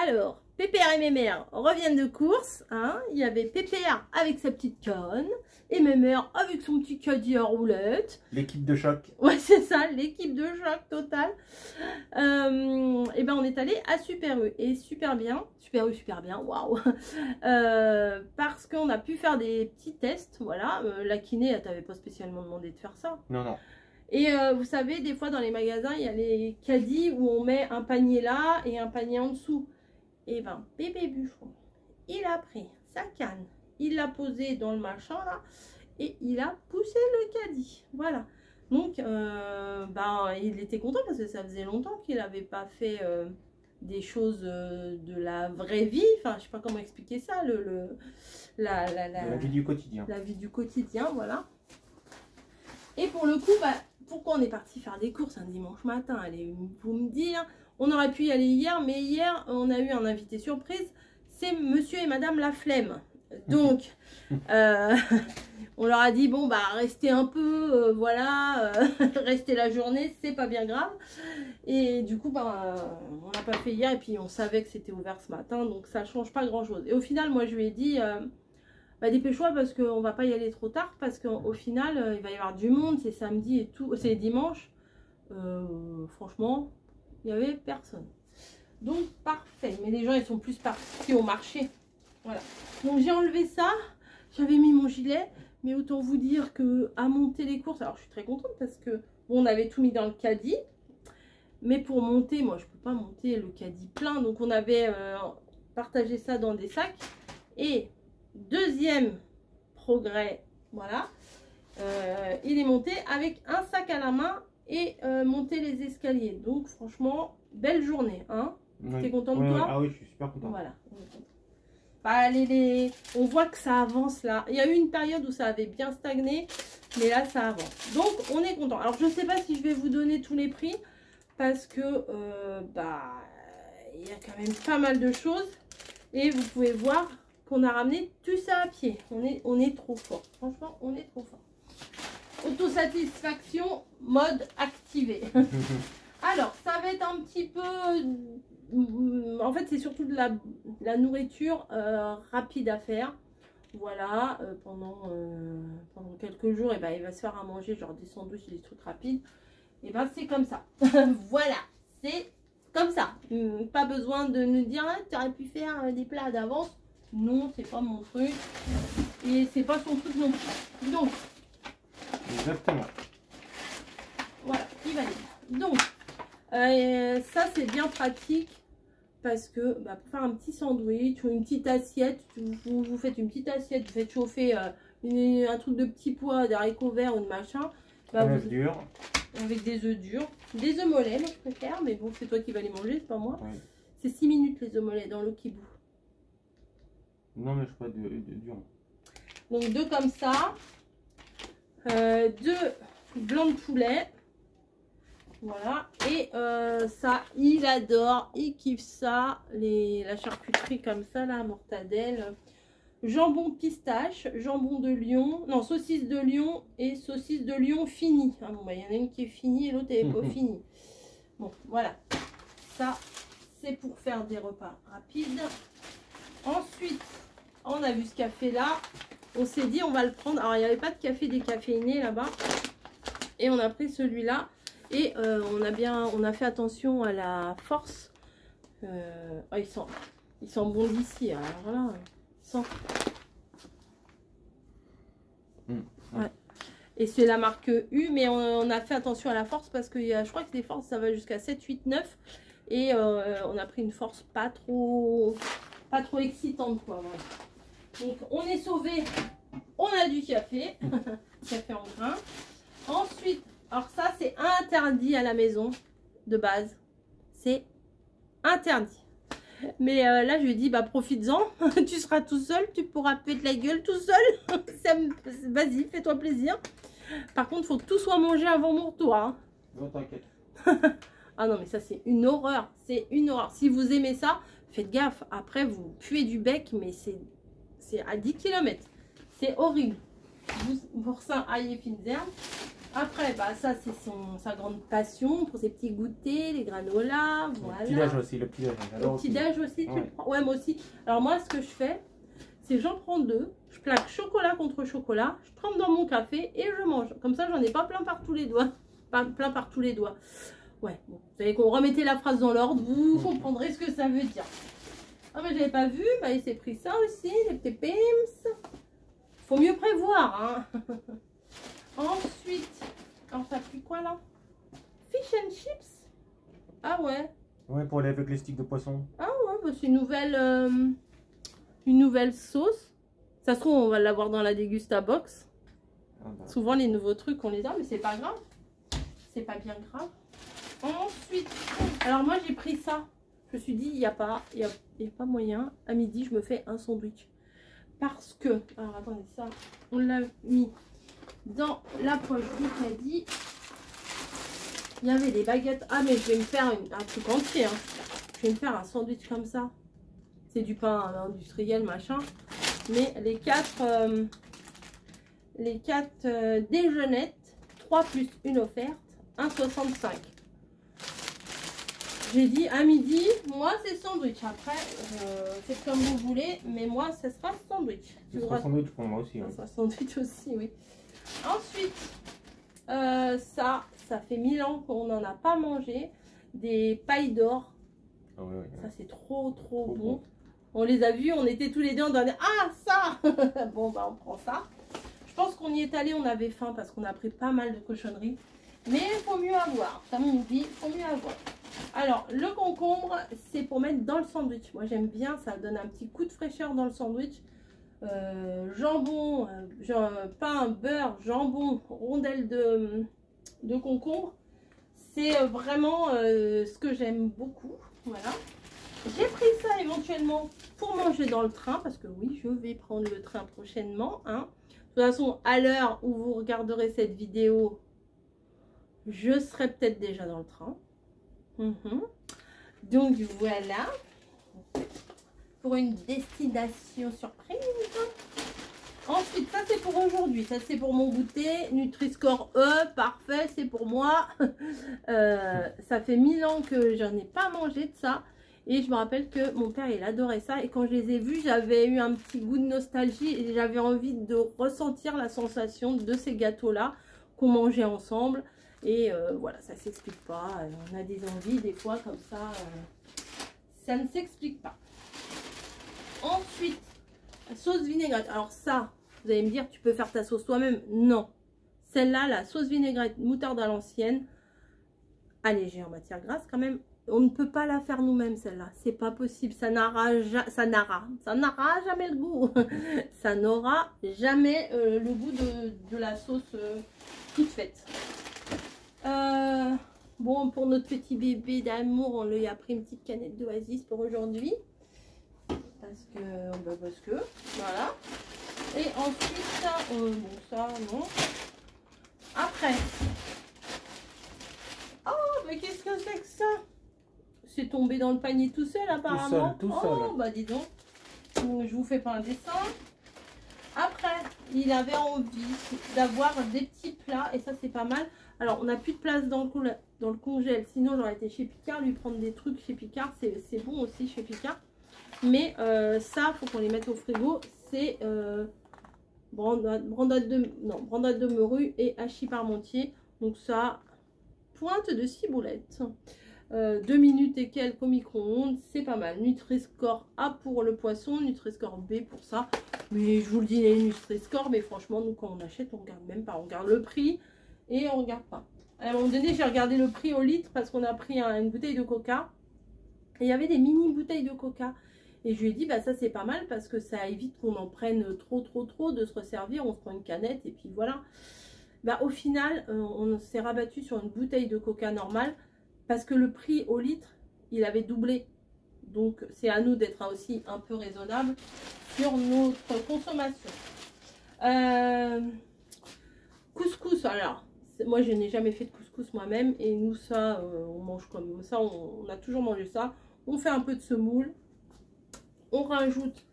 Alors, Pépère et Mémère reviennent de course. Hein. Il y avait Pépère avec sa petite canne et Mémère avec son petit caddie à roulettes. L'équipe de choc. Ouais, c'est ça, l'équipe de choc totale. Et ben on est allé à Super U. Et super bien, waouh. Parce qu'on a pu faire des petits tests. Voilà, la kiné, elle t'avait pas spécialement demandé de faire ça. Non, non. Et vous savez, des fois dans les magasins, il y a les caddies où on met un panier là et un panier en dessous. Et ben, bébé Bûcheron, il a pris sa canne, il l'a posée dans le machin là, et il a poussé le caddie. Voilà. Donc, ben, il était content parce que ça faisait longtemps qu'il n'avait pas fait des choses de la vraie vie. Enfin, je sais pas comment expliquer ça. La vie du quotidien. La vie du quotidien, voilà. Et pour le coup, bah, pourquoi on est parti faire des courses un dimanche matin? Allez, vous me dire. On aurait pu y aller hier, mais hier, on a eu un invité surprise. C'est monsieur et madame La Flemme. Donc, on leur a dit, bon, bah, restez un peu, voilà, restez la journée, c'est pas bien grave. Et du coup, bah, on l'a pas fait hier, et puis on savait que c'était ouvert ce matin, donc ça change pas grand-chose. Et au final, moi, je lui ai dit, bah, dépêche-toi, parce qu'on va pas y aller trop tard, parce qu'au final, il va y avoir du monde, c'est samedi et tout, c'est dimanche. Franchement, il n'y avait personne. Donc, parfait. Mais les gens, ils sont plus partis au marché. Voilà. Donc, j'ai enlevé ça. J'avais mis mon gilet. Mais autant vous dire que à monter les courses, alors je suis très contente parce que bon, on avait tout mis dans le caddie. Mais pour monter, moi, je peux pas monter le caddie plein. Donc, on avait partagé ça dans des sacs. Et deuxième progrès, voilà. Il est monté avec un sac à la main et monter les escaliers. Donc franchement, belle journée, hein. Oui. T'es content de toi? Ah oui, je suis super content. Voilà, on est content. Bah, on voit que ça avance là. Il y a eu une période où ça avait bien stagné, mais là ça avance. Donc on est content. Alors je ne sais pas si je vais vous donner tous les prix parce que bah il y a quand même pas mal de choses et vous pouvez voir qu'on a ramené tout ça à pied. On est trop fort. Franchement, on est trop fort. Autosatisfaction, mode activé. Alors, ça va être un petit peu... En fait, c'est surtout de la nourriture rapide à faire. Voilà, pendant quelques jours, et ben, il va se faire à manger, genre des sandwichs et des trucs rapides. Et ben, c'est comme ça. Voilà, c'est comme ça. Pas besoin de nous dire, ah, tu aurais pu faire des plats d'avance. Non, c'est pas mon truc. Et c'est pas son truc non plus. Donc, exactement. voilà, il va dire. Donc, ça c'est bien pratique parce que bah, pour faire un petit sandwich ou une petite assiette, vous faites une petite assiette, vous faites chauffer un truc de petits pois, d'haricots verts ou de machin. Bah, Avec des œufs durs. Des œufs mollets, moi je préfère, mais bon, c'est toi qui vas les manger, c'est pas moi. Oui. C'est 6 minutes les œufs mollets dans l'eau qui bout. Non, mais je crois de dur. Donc 2 comme ça. 2 blancs de poulet. Voilà. Et ça, il adore. Il kiffe ça. La charcuterie comme ça, la mortadelle. Jambon pistache, jambon de Lyon. Non, saucisse de Lyon et saucisse de Lyon finie. Ah, bon, bah, il y en a une qui est finie et l'autre n'est pas finie. Bon, voilà. Ça, c'est pour faire des repas rapides. Ensuite, on a vu ce café là. On s'est dit on va le prendre. Alors il n'y avait pas de café décaféiné là-bas. Et on a pris celui-là. Et on a fait attention à la force. Oh, il sent bon d'ici. Alors voilà. Il sent. Ouais. Et c'est la marque U. Mais on a fait attention à la force parce que je crois que les forces ça va jusqu'à 7, 8, 9. Et on a pris une force pas trop excitante quoi. Voilà. Donc on est sauvé, on a du café, café en grain. Ensuite, alors ça c'est interdit à la maison de base, c'est interdit. Mais là je lui ai dit bah profites-en, tu seras tout seul, tu pourras péter la gueule tout seul. Vas-y, fais-toi plaisir. Par contre, faut que tout soit mangé avant mon retour. Hein. Non, t'inquiète. Ah non mais ça c'est une horreur, c'est une horreur. Si vous aimez ça, faites gaffe, après vous puez du bec, mais c'est à 10 km. C'est horrible. Boursin, ail et fines herbes. Après, bah, ça, c'est sa grande passion pour ses petits goûters, les granolas. Voilà. Le petit-déj aussi, le petit-déj. Le petit-déj aussi, tu le prends? Ouais, moi aussi. Alors, moi, ce que je fais, c'est que j'en prends 2. Je plaque chocolat contre chocolat. Je trempe dans mon café et je mange. Comme ça, j'en ai pas plein par tous les doigts. Pas plein par tous les doigts. Ouais, bon. Vous savez qu'on remettait la phrase dans l'ordre. Vous comprendrez ce que ça veut dire. Ah, mais j'avais pas vu. Bah, il s'est pris ça aussi, les petits pims. Faut mieux prévoir, hein. Ensuite, alors ça a pris quoi là? Fish and chips. Ah ouais. Ouais, pour aller avec les sticks de poisson. Ah ouais, bah c'est une nouvelle sauce. Ça se trouve, on va l'avoir dans la Dégusta Box. Ah bah. Souvent, les nouveaux trucs, on les a, mais c'est pas grave. C'est pas bien grave. Ensuite, alors moi, j'ai pris ça. Je me suis dit, il n'y a pas moyen. À midi, je me fais un sandwich. Parce que, alors attendez, ça, on l'a mis dans la poche du caddie. Il y avait des baguettes. Ah, mais je vais me faire un truc entier. Hein. Je vais me faire un sandwich comme ça. C'est du pain industriel, machin. Mais les 4 déjeunettes, 3 plus une offerte, 1,65. J'ai dit à midi, moi c'est sandwich. Après, c'est comme vous voulez, mais moi ce sera sandwich. Ce sera sandwich pour moi aussi. Ça sera sandwich aussi, oui. Ensuite, ça fait 1000 ans qu'on n'en a pas mangé. Des pailles d'or. Ah ouais, ouais. Ça c'est trop bon. On les a vus, on était tous les deux, on disait ah ça. Bon bah on prend ça. Je pense qu'on y est allé, on avait faim parce qu'on a pris pas mal de cochonneries. Mais il faut mieux avoir, comme on dit, il faut mieux avoir. Alors le concombre, c'est pour mettre dans le sandwich. Moi j'aime bien, ça donne un petit coup de fraîcheur dans le sandwich. Jambon, pain, beurre, jambon, rondelles de concombre. C'est vraiment ce que j'aime beaucoup. Voilà. J'ai pris ça éventuellement pour manger dans le train. Parce que oui, je vais prendre le train prochainement. Hein. De toute façon, à l'heure où vous regarderez cette vidéo, je serai peut-être déjà dans le train. Donc voilà. Pour une destination surprise. Ensuite, ça c'est pour aujourd'hui. Ça c'est pour mon goûter. Nutri-Score E, parfait, c'est pour moi. Ça fait 1000 ans que j'en ai pas mangé de ça. Et je me rappelle que mon père, il adorait ça. Et quand je les ai vus, j'avais eu un petit goût de nostalgie. Et j'avais envie de ressentir la sensation de ces gâteaux-là qu'on mangeait ensemble. Et voilà, ça s'explique pas. On a des envies, des fois, comme ça. Ça ne s'explique pas. Ensuite, sauce vinaigrette. Alors ça, vous allez me dire, tu peux faire ta sauce toi-même. Non. Celle-là, la sauce vinaigrette moutarde à l'ancienne, allégée en matière grasse quand même. On ne peut pas la faire nous-mêmes, celle-là. C'est pas possible. Ça n'aura jamais le goût. Ça n'aura jamais le goût de la sauce toute faite. Bon, pour notre petit bébé d'amour, on lui a pris une petite canette d'Oasis pour aujourd'hui. Parce que, voilà. Et ensuite, bon, ça, non. Après. Oh, mais qu'est-ce que c'est que ça? C'est tombé dans le panier tout seul, apparemment. Tout seul. Oh, bah dis donc. Je vous fais pas un dessin. Après, il avait envie d'avoir des petits plats. Et ça, c'est pas mal. Alors, on n'a plus de place dans le congèle. Sinon, j'aurais été chez Picard, lui prendre des trucs chez Picard. C'est bon aussi chez Picard. Mais ça, faut qu'on les mette au frigo. C'est brandade de morue et hachis parmentier. Donc ça, pointe de ciboulettes. 2 minutes et quelques au micro-ondes. C'est pas mal. Nutri-Score A pour le poisson. Nutri-Score B pour ça. Mais je vous le dis, les Nutri-Score. Mais franchement, nous, quand on achète, on regarde même pas. On regarde le prix et on regarde pas. À un moment donné, j'ai regardé le prix au litre parce qu'on a pris une bouteille de coca. Et il y avait des mini bouteilles de coca. Et je lui ai dit, bah ça c'est pas mal parce que ça évite qu'on en prenne trop de se resservir. On se prend une canette et puis voilà. Bah au final, on s'est rabattu sur une bouteille de coca normale parce que le prix au litre, il avait doublé. Donc c'est à nous d'être aussi un peu raisonnable sur notre consommation. Couscous, alors, moi je n'ai jamais fait de couscous moi-même. Et nous ça, on mange comme ça, on a toujours mangé ça. On fait un peu de semoule. On rajoute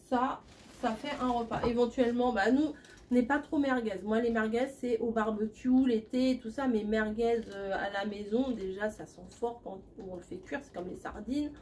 ça, ça fait un repas. Éventuellement, bah nous, n'est pas trop merguez. Moi, les merguez, c'est au barbecue, l'été, tout ça. Mais merguez à la maison, déjà, ça sent fort quand on le fait cuire. C'est comme les sardines.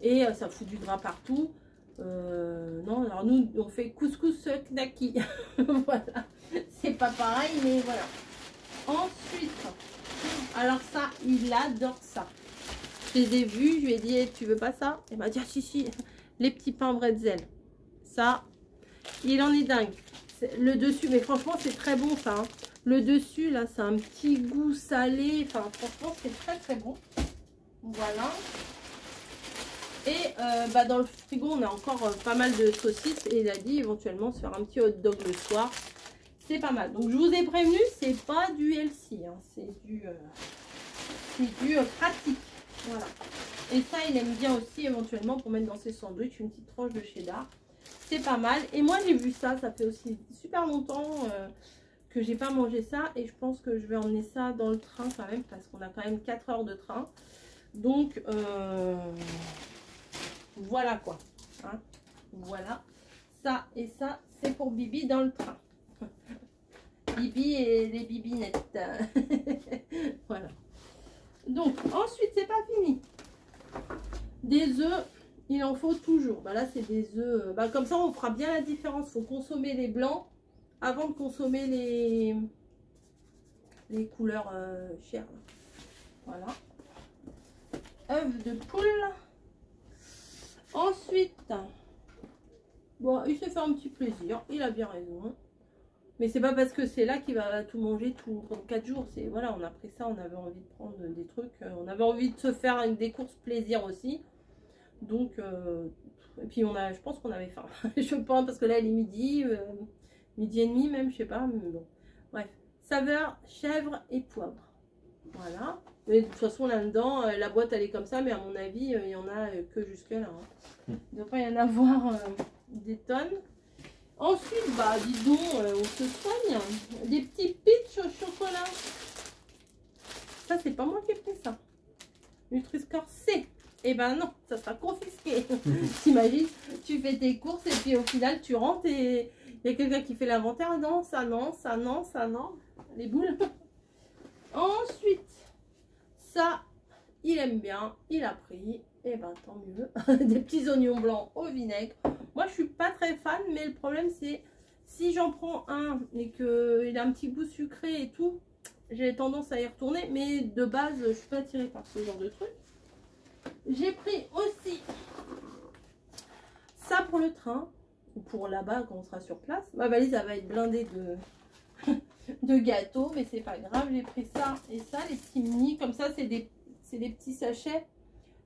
Et ça fout du gras partout. Non, alors nous, on fait couscous knaki. Voilà. C'est pas pareil, mais voilà. Ensuite, alors ça, il adore ça. Je les ai vus, je lui ai dit, hey, tu veux pas ça? Il m'a dit, ah, si, les petits pains bretzel. Ça, il en est dingue. Le dessus, mais franchement, c'est très bon ça. Hein. Le dessus, là, c'est un petit goût salé. Enfin, franchement, c'est très très bon. Voilà. Et dans le frigo, on a encore pas mal de saucisses. Et il a dit éventuellement se faire un petit hot dog le soir. C'est pas mal. Donc, je vous ai prévenu, c'est pas du healthy. Hein. C'est du pratique. Voilà. Et ça, il aime bien aussi éventuellement pour mettre dans ses sandwichs une petite tranche de cheddar. C'est pas mal. Et moi, j'ai vu ça. Ça fait aussi super longtemps que j'ai pas mangé ça. Et je pense que je vais emmener ça dans le train quand même. Parce qu'on a quand même 4 heures de train. Donc, voilà quoi. Hein, voilà. Ça et ça, c'est pour Bibi dans le train. Bibi et les bibinettes. Voilà. Donc, ensuite, c'est pas fini. Des œufs, il en faut toujours. Bah là, c'est des œufs. Bah, comme ça, on fera bien la différence. Il faut consommer les blancs avant de consommer les couleurs chères. Voilà. Œufs de poule. Ensuite, bon, il se fait un petit plaisir. Il a bien raison. Mais c'est pas parce que c'est là qu'il va tout manger tout pendant 4 jours. C'est voilà, on a pris ça, on avait envie de prendre des trucs. On avait envie de se faire des courses plaisir aussi. Donc, et puis je pense qu'on avait faim. Je pense parce que là, il est midi et demi même, je sais pas. Mais bon, bref. Saveur chèvre et poivre. Voilà. Mais de toute façon, là-dedans, la boîte, elle est comme ça. Mais à mon avis, il y en a que jusque-là. Hein. Il ne doit pas y en avoir des tonnes. Ensuite, bah, dis donc, on se soigne. Des petits pitchs au chocolat. Ça, c'est pas moi qui ai pris ça. Nutri-Score C. Eh ben non, ça sera confisqué. T'imagines, tu fais tes courses et puis au final, tu rentres et il y a quelqu'un qui fait l'inventaire. Non, ça non, ça non, ça non. Les boules. Ensuite, ça, il aime bien. Il a pris. Eh ben tant mieux. Des petits oignons blancs au vinaigre. Moi, je suis pas très fan, mais le problème, c'est si j'en prends un et qu'il a un petit goût sucré et tout, j'ai tendance à y retourner. Mais de base, je suis pas attirée par ce genre de truc. J'ai pris aussi ça pour le train, ou pour là-bas quand on sera sur place. Ma valise, elle va être blindée de gâteaux, mais c'est pas grave. J'ai pris ça et ça, les petits mini. Comme ça, c'est des petits sachets.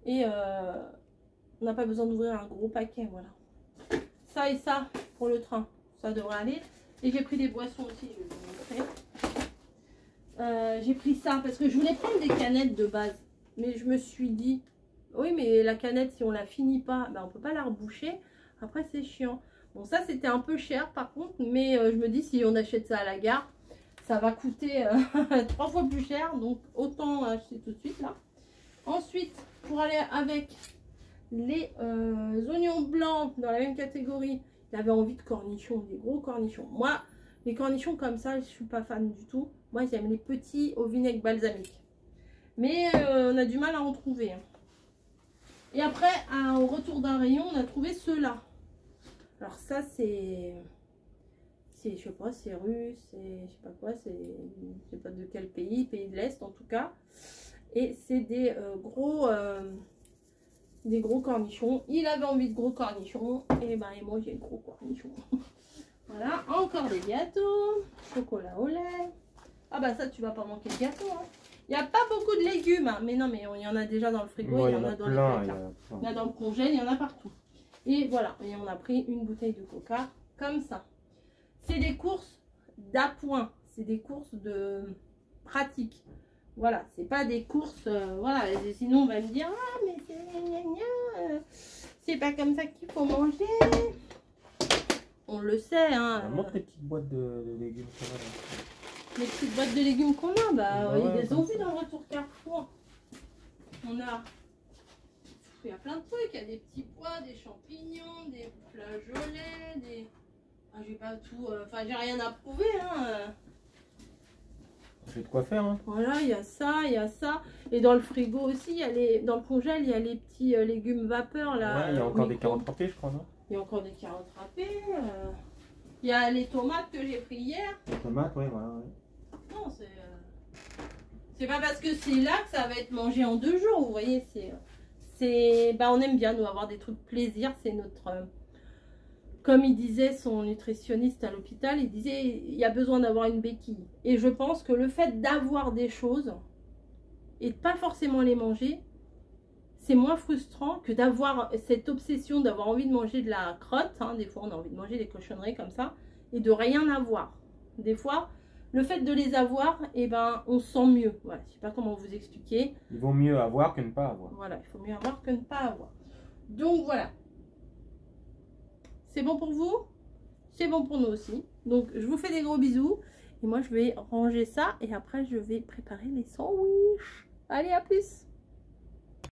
Et on n'a pas besoin d'ouvrir un gros paquet, voilà. Ça et ça pour le train, ça devrait aller. Et j'ai pris des boissons aussi, je vais vous montrer. J'ai pris ça parce que je voulais prendre des canettes de base. Mais je me suis dit, oui mais la canette, si on la finit pas, ben, on peut pas la reboucher. Après c'est chiant. Bon ça c'était un peu cher par contre. Mais je me dis si on achète ça à la gare, ça va coûter 3 fois plus cher. Donc autant acheter tout de suite là. Ensuite, pour aller avec les oignons blancs dans la même catégorie, il avait envie de cornichons, des gros cornichons. Moi, les cornichons comme ça, je suis pas fan du tout. Moi, j'aime les petits au vinaigre balsamique. Mais on a du mal à en trouver. Hein. Et après, au retour d'un rayon, on a trouvé ceux-là. Alors ça, c'est... je sais pas, c'est russe, c'est... je sais pas quoi, c'est... je sais pas de quel pays, pays de l'Est en tout cas. Et c'est des gros cornichons. Il avait envie de gros cornichons. Et ben et moi j'ai gros cornichons. Voilà, encore des gâteaux. Chocolat au lait. Ah bah ça tu vas pas manquer de gâteau. Hein. Il n'y a pas beaucoup de légumes. Hein. Mais non, mais il y en a déjà dans le frigo. Ouais, il y en a dans les placards. Il y en a dans le congèle, il y en a partout. Et voilà, et on a pris une bouteille de coca comme ça. C'est des courses d'appoint. C'est des courses de pratique. Voilà, c'est pas des courses, voilà, sinon on va me dire, ah mais c'est pas comme ça qu'il faut manger. On le sait, hein. Montre les petites boîtes de légumes qu'on a là. Les petites boîtes de légumes qu'on a, bah, ouais, ils les ont vu dans le retour Carrefour. On a, il y a plein de trucs, il y a des petits pois, des champignons, des flageolets, des... Ah, j'ai pas tout, enfin j'ai rien à prouver, hein. J'ai de quoi faire, hein. Voilà, il y a ça, il y a ça. Et dans le frigo aussi, il y a dans le congèle, il y a les petits légumes vapeur là. Ouais, il y a encore des micro. carottes râpées, je crois, non? Il y a encore des carottes râpées. Il y a les tomates que j'ai pris hier. Les tomates, ouais, voilà. Ouais. Non, c'est pas parce que c'est là que ça va être mangé en 2 jours, vous voyez. Bah, on aime bien nous avoir des trucs plaisir, c'est notre. Comme il disait son nutritionniste à l'hôpital, il disait il y a besoin d'avoir une béquille. Et je pense que le fait d'avoir des choses et de pas forcément les manger, c'est moins frustrant que d'avoir cette obsession d'avoir envie de manger de la crotte. Hein. Des fois, on a envie de manger des cochonneries comme ça et de rien avoir. Des fois, le fait de les avoir, eh ben, on se sent mieux. Voilà, je sais pas comment vous expliquer. Il vaut mieux avoir que ne pas avoir. Voilà, il faut mieux avoir que ne pas avoir. Donc voilà. C'est bon pour vous? C'est bon pour nous aussi. Donc je vous fais des gros bisous. Et moi je vais ranger ça et après je vais préparer les sandwichs. Allez, à plus!